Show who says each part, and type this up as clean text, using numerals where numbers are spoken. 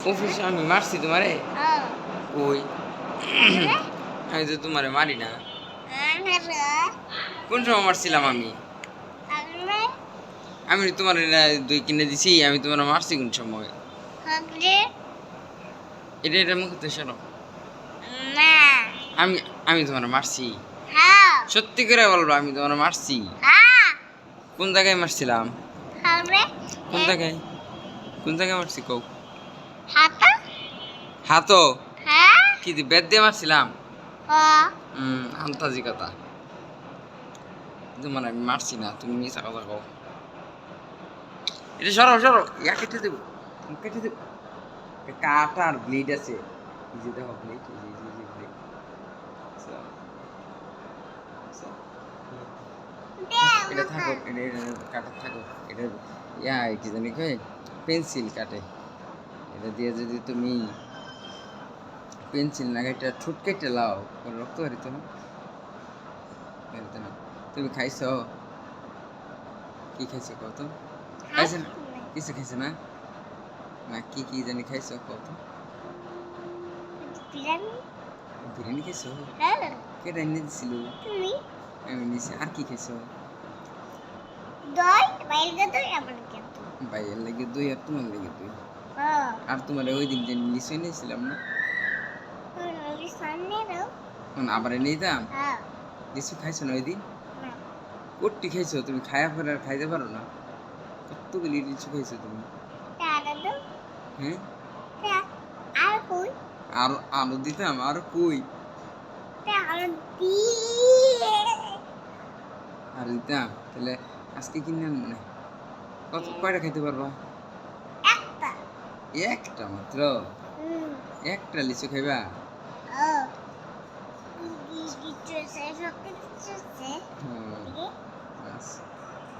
Speaker 1: অফিসে আমি মারছি তোমারে? কই? আমি তো তোমারে মারি না। কোন সময় মারছিলাম আমি? আমি তোমার দই কিনে দিছি, আমি তোমার মারছি কোন সময়? এটা মুখে তো সরো। আমি আমি তোমার মারছি? সত্যি করে বলবো, আমি তোমার মারছি? কোন জায়গায় মারছিলাম? কোন জায়গায়? কোন জায়গায় মারছি কও? হাতো? কি বেদ দিয়ে মারছিলাম? আন্তাজি কথা। তোমার আমি মারছি না, তুমি মিশা কথা কও। এটা সরো সরো, ইয়া কেটে দেবো, কেটে দেবো। কাটা আর ব্লেড আছে, এই যে দেখো ব্লেড, এই যে ব্লেড। এটা থাকো, এটা কাটা থাকো। এটা ইয়া কি জানি কয়, পেন্সিল কাটে। এটা দিয়ে যদি তুমি পেন্সিল না কেটে ঠোঁট কেটে লাও, কোনো রক্ত বেরিত না, বেরিত না। তুমি খাইছো? কি খাইছো কত? খাইছো না? কিছু খাইছো না? না কি কি জানি খাইছো কত? বিরিয়ানি খাইছো? কে রান্না দিছিল? আমি নিছি। আর কি খাইছো? ভাইয়ের লাগে দই আর তোমার লাগে দই। আর তোমার ওই দিন যে লিচু নিয়েছিলাম না, আবার এনে দিতাম। লিচু খাইছো না ওই দিন? কোটি খাইছো তুমি, খায়া পরে আর খাইতে পারো না। কতগুলি লিচু খাইছো তুমি? হ্যাঁ, আর আলু দিতাম, আর কই আর দিতাম। তাহলে আজকে কিনে আনবো না। কত কয়টা খাইতে পারবা? একটা মাত্র? একটা লিচু খাইবা?